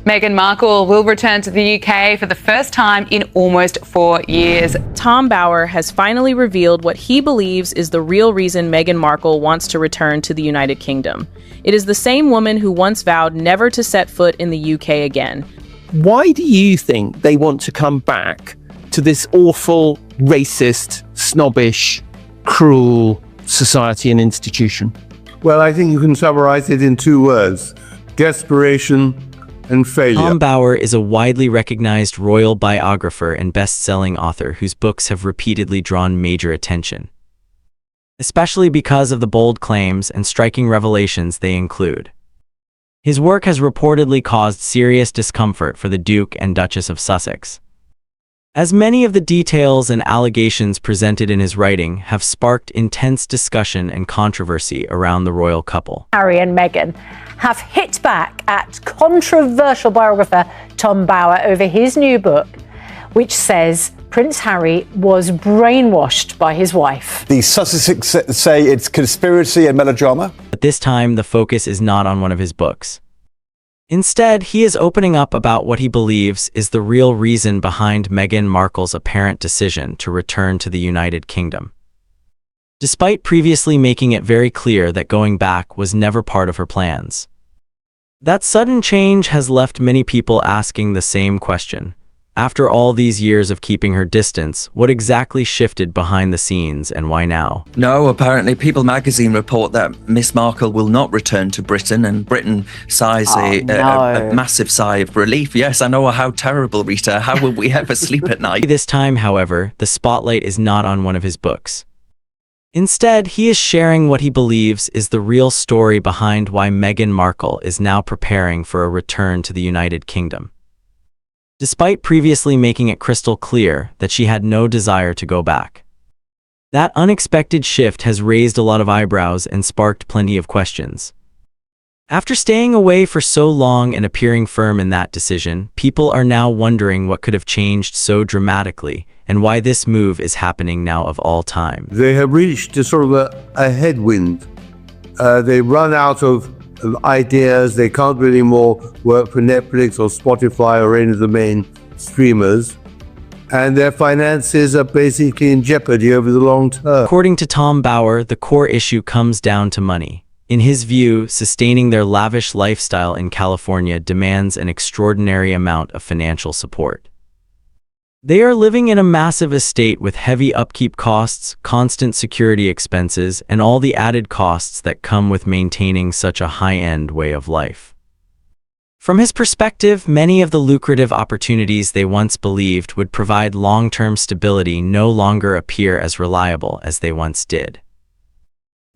Meghan Markle will return to the UK for the first time in almost 4 years. Tom Bower has finally revealed what he believes is the real reason Meghan Markle wants to return to the United Kingdom. It is the same woman who once vowed never to set foot in the UK again. Why do you think they want to come back to this awful, racist, snobbish, cruel society and institution? Well, I think you can summarize it in 2 words: desperation and failure. Tom Bower is a widely recognized royal biographer and best-selling author whose books have repeatedly drawn major attention, especially because of the bold claims and striking revelations they include. His work has reportedly caused serious discomfort for the Duke and Duchess of Sussex, as many of the details and allegations presented in his writing have sparked intense discussion and controversy around the royal couple. Harry and Meghan have hit back at controversial biographer Tom Bower over his new book, which says Prince Harry was brainwashed by his wife. The Sussexes say it's conspiracy and melodrama. But this time, the focus is not on one of his books. Instead, he is opening up about what he believes is the real reason behind Meghan Markle's apparent decision to return to the United Kingdom, despite previously making it very clear that going back was never part of her plans. That sudden change has left many people asking the same question. After all these years of keeping her distance, what exactly shifted behind the scenes and why now? No, apparently People magazine report that Miss Markle will not return to Britain, and Britain sighs a massive sigh of relief. Yes, I know, how terrible, Rita. How will we ever sleep at night? This time, however, the spotlight is not on one of his books. Instead, he is sharing what he believes is the real story behind why Meghan Markle is now preparing for a return to the United Kingdom, despite previously making it crystal clear that she had no desire to go back. That unexpected shift has raised a lot of eyebrows and sparked plenty of questions. After staying away for so long and appearing firm in that decision, people are now wondering what could have changed so dramatically and why this move is happening now of all time. They have reached a sort of a headwind. They run out of ideas. They can't do any more work for Netflix or Spotify or any of the main streamers, and their finances are basically in jeopardy over the long term. According to Tom Bower, the core issue comes down to money. In his view, sustaining their lavish lifestyle in California demands an extraordinary amount of financial support. They are living in a massive estate with heavy upkeep costs, constant security expenses, and all the added costs that come with maintaining such a high-end way of life. From his perspective, many of the lucrative opportunities they once believed would provide long-term stability no longer appear as reliable as they once did.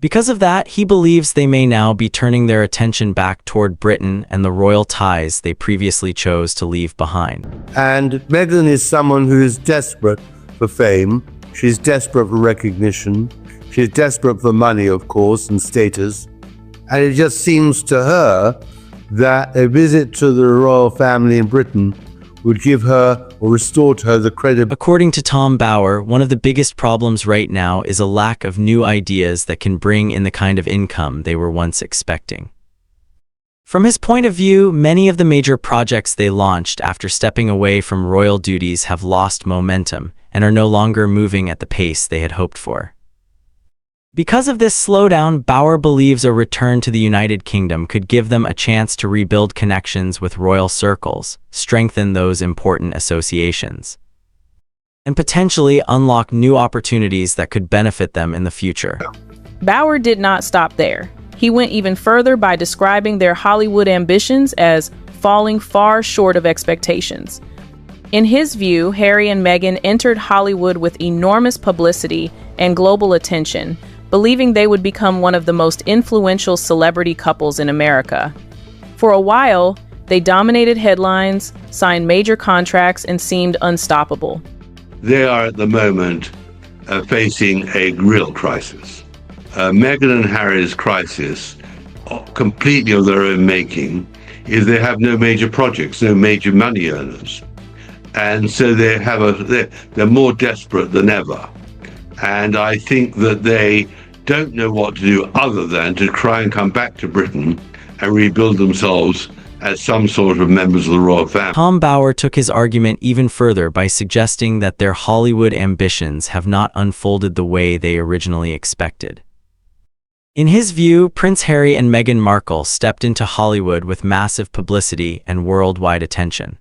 Because of that, he believes they may now be turning their attention back toward Britain and the royal ties they previously chose to leave behind. And Meghan is someone who is desperate for fame. She's desperate for recognition. She's desperate for money, of course, and status. And it just seems to her that a visit to the royal family in Britain would give her or restore to her the credit. According to Tom Bower, one of the biggest problems right now is a lack of new ideas that can bring in the kind of income they were once expecting. From his point of view, many of the major projects they launched after stepping away from royal duties have lost momentum and are no longer moving at the pace they had hoped for. Because of this slowdown, Bower believes a return to the United Kingdom could give them a chance to rebuild connections with royal circles, strengthen those important associations, and potentially unlock new opportunities that could benefit them in the future. Bower did not stop there. He went even further by describing their Hollywood ambitions as falling far short of expectations. In his view, Harry and Meghan entered Hollywood with enormous publicity and global attention, believing they would become one of the most influential celebrity couples in America. For a while, they dominated headlines, signed major contracts, and seemed unstoppable. They are at the moment facing a real crisis. Meghan and Harry's crisis, completely of their own making, is they have no major projects, no major money earners. And so they're more desperate than ever. And I think that they don't know what to do other than to try and come back to Britain and rebuild themselves as some sort of members of the royal family. Tom Bauer took his argument even further by suggesting that their Hollywood ambitions have not unfolded the way they originally expected. In his view, Prince Harry and Meghan Markle stepped into Hollywood with massive publicity and worldwide attention.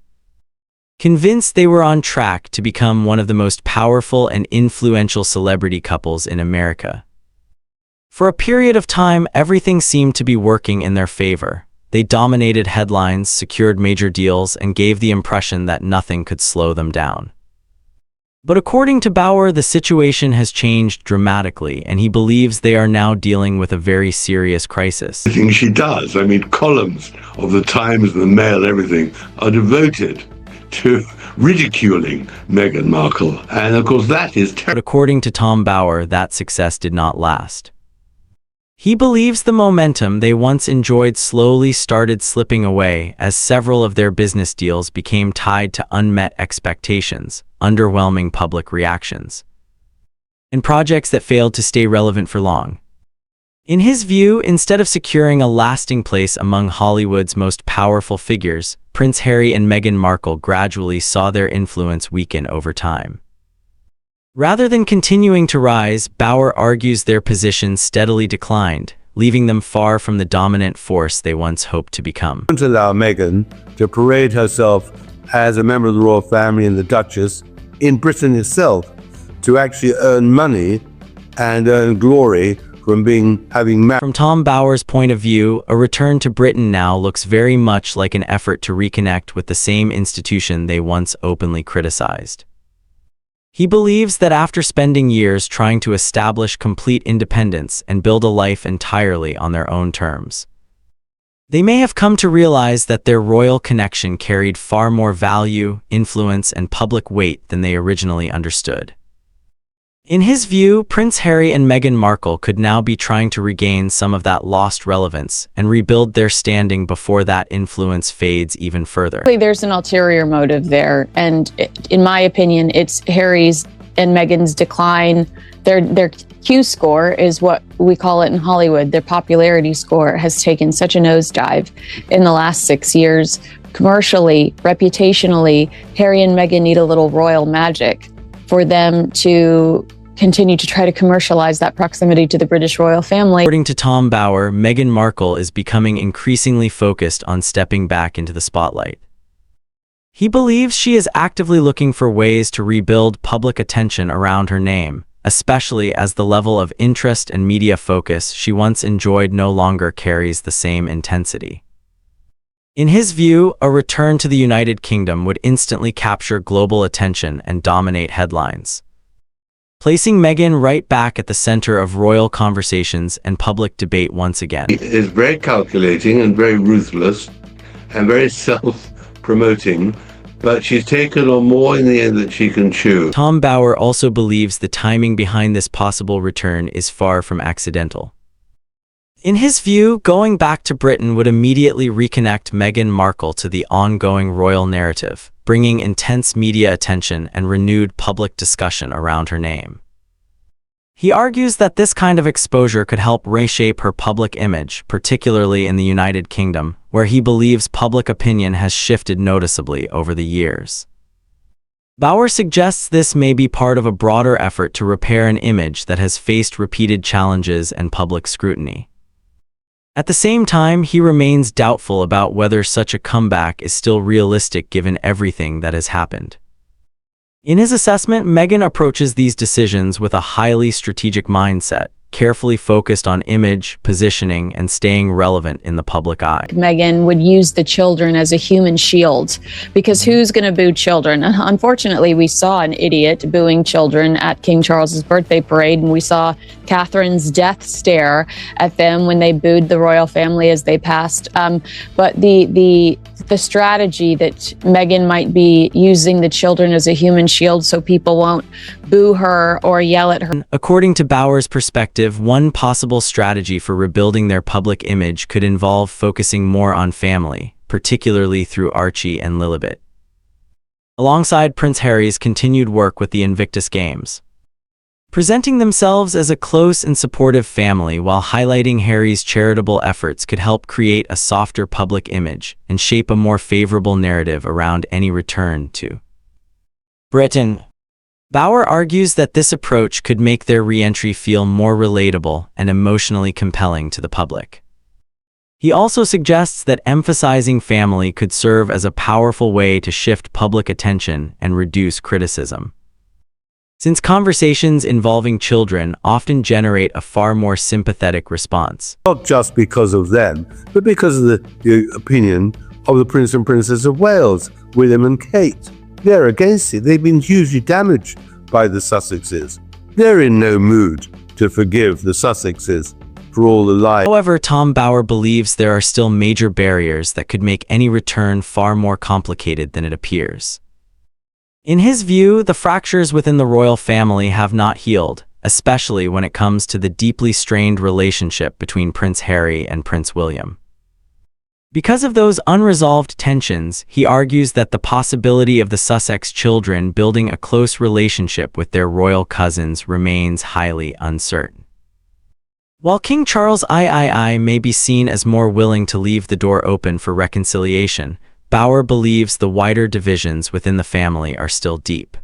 Convinced they were on track to become one of the most powerful and influential celebrity couples in America. For a period of time, everything seemed to be working in their favor. They dominated headlines, secured major deals, and gave the impression that nothing could slow them down. But according to Bauer, the situation has changed dramatically, and he believes they are now dealing with a very serious crisis. The thing she does, I mean, columns of the Times and the Mail, everything, are devoted to ridiculing Meghan Markle. And of course, that is terrible. But according to Tom Bauer, that success did not last. He believes the momentum they once enjoyed slowly started slipping away as several of their business deals became tied to unmet expectations, underwhelming public reactions, and projects that failed to stay relevant for long. In his view, instead of securing a lasting place among Hollywood's most powerful figures, Prince Harry and Meghan Markle gradually saw their influence weaken over time. Rather than continuing to rise, Bauer argues their positions steadily declined, leaving them far from the dominant force they once hoped to become. Don't allow Meghan to parade herself as a member of the royal family and the Duchess in Britain itself, to actually earn money and earn glory from having married. From Tom Bauer's point of view, a return to Britain now looks very much like an effort to reconnect with the same institution they once openly criticized. He believes that after spending years trying to establish complete independence and build a life entirely on their own terms, they may have come to realize that their royal connection carried far more value, influence, and public weight than they originally understood. In his view, Prince Harry and Meghan Markle could now be trying to regain some of that lost relevance and rebuild their standing before that influence fades even further. There's an ulterior motive there, and in my opinion, it's Harry's and Meghan's decline. Their Q score is what we call it in Hollywood. Their popularity score has taken such a nosedive in the last 6 years. Commercially, reputationally, Harry and Meghan need a little royal magic for them to continue to try to commercialize that proximity to the British royal family. According to Tom Bauer, Meghan Markle is becoming increasingly focused on stepping back into the spotlight. He believes she is actively looking for ways to rebuild public attention around her name, especially as the level of interest and media focus she once enjoyed no longer carries the same intensity. In his view, a return to the United Kingdom would instantly capture global attention and dominate headlines, placing Meghan right back at the center of royal conversations and public debate once again. He is very calculating and very ruthless and very self-promoting, but she's taken on more in the end than she can chew. Tom Bauer also believes the timing behind this possible return is far from accidental. In his view, going back to Britain would immediately reconnect Meghan Markle to the ongoing royal narrative, bringing intense media attention and renewed public discussion around her name. He argues that this kind of exposure could help reshape her public image, particularly in the United Kingdom, where he believes public opinion has shifted noticeably over the years. Bauer suggests this may be part of a broader effort to repair an image that has faced repeated challenges and public scrutiny. At the same time, he remains doubtful about whether such a comeback is still realistic given everything that has happened. In his assessment, Meghan approaches these decisions with a highly strategic mindset, carefully focused on image, positioning, and staying relevant in the public eye. Meghan would use the children as a human shield, because who's going to boo children? Unfortunately, we saw an idiot booing children at King Charles's birthday parade, and we saw Catherine's death stare at them when they booed the royal family as they passed. But the strategy that Meghan might be using the children as a human shield so people won't boo her or yell at her. According to Bauer's perspective, one possible strategy for rebuilding their public image could involve focusing more on family, particularly through Archie and Lilibet, alongside Prince Harry's continued work with the Invictus Games. Presenting themselves as a close and supportive family while highlighting Harry's charitable efforts could help create a softer public image and shape a more favorable narrative around any return to Britain. Bauer argues that this approach could make their re-entry feel more relatable and emotionally compelling to the public. He also suggests that emphasizing family could serve as a powerful way to shift public attention and reduce criticism. Since conversations involving children often generate a far more sympathetic response. Not just because of them, but because of the opinion of the Prince and Princess of Wales, William and Kate. They're against it. They've been hugely damaged by the Sussexes. They're in no mood to forgive the Sussexes for all the lies. However, Tom Bauer believes there are still major barriers that could make any return far more complicated than it appears. In his view, the fractures within the royal family have not healed, especially when it comes to the deeply strained relationship between Prince Harry and Prince William. Because of those unresolved tensions, he argues that the possibility of the Sussex children building a close relationship with their royal cousins remains highly uncertain. While King Charles III may be seen as more willing to leave the door open for reconciliation, Bauer believes the wider divisions within the family are still deep.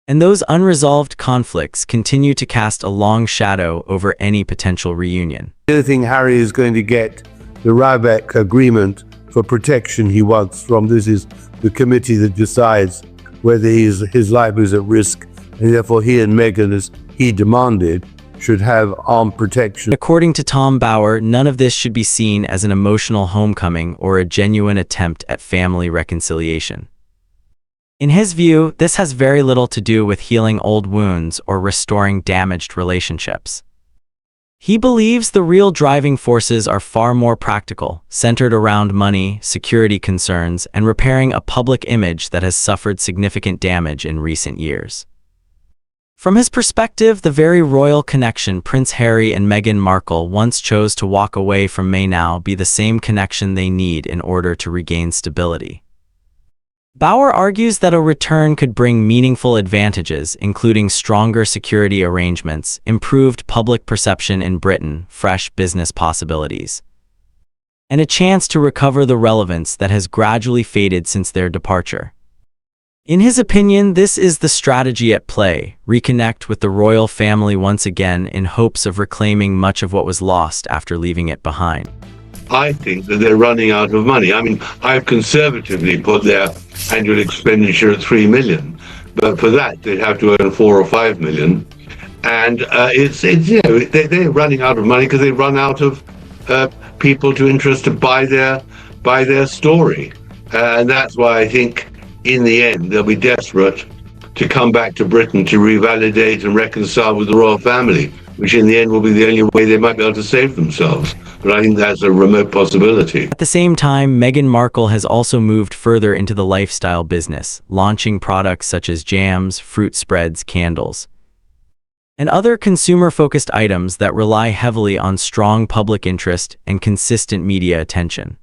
And those unresolved conflicts continue to cast a long shadow over any potential reunion. The only thing Harry is going to get the Rybeck agreement for protection he wants from. This is the committee that decides whether his life is at risk, and therefore he and Meghan, as he demanded, should have armed protection. According to Tom Bauer, none of this should be seen as an emotional homecoming or a genuine attempt at family reconciliation. In his view, this has very little to do with healing old wounds or restoring damaged relationships. He believes the real driving forces are far more practical, centered around money, security concerns, and repairing a public image that has suffered significant damage in recent years. From his perspective, the very royal connection Prince Harry and Meghan Markle once chose to walk away from may now be the same connection they need in order to regain stability. Bauer argues that a return could bring meaningful advantages, including stronger security arrangements, improved public perception in Britain, fresh business possibilities, and a chance to recover the relevance that has gradually faded since their departure. In his opinion, this is the strategy at play: reconnect with the royal family once again in hopes of reclaiming much of what was lost after leaving it behind. I think that they're running out of money. I mean, I've conservatively put their annual expenditure at 3 million, but for that they'd have to earn 4 or 5 million. And they're running out of money because they run out of people to interest to buy their story. And that's why I think in the end they'll be desperate to come back to Britain to revalidate and reconcile with the royal family, which in the end will be the only way they might be able to save themselves. But I think that's a remote possibility. At the same time, Meghan Markle has also moved further into the lifestyle business, launching products such as jams, fruit spreads, candles, and other consumer-focused items that rely heavily on strong public interest and consistent media attention.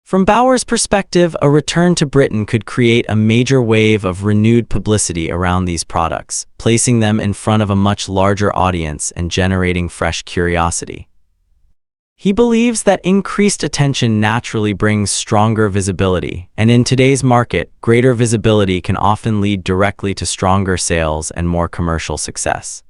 From Bauer's perspective, a return to Britain could create a major wave of renewed publicity around these products, placing them in front of a much larger audience and generating fresh curiosity. He believes that increased attention naturally brings stronger visibility, and in today's market, greater visibility can often lead directly to stronger sales and more commercial success.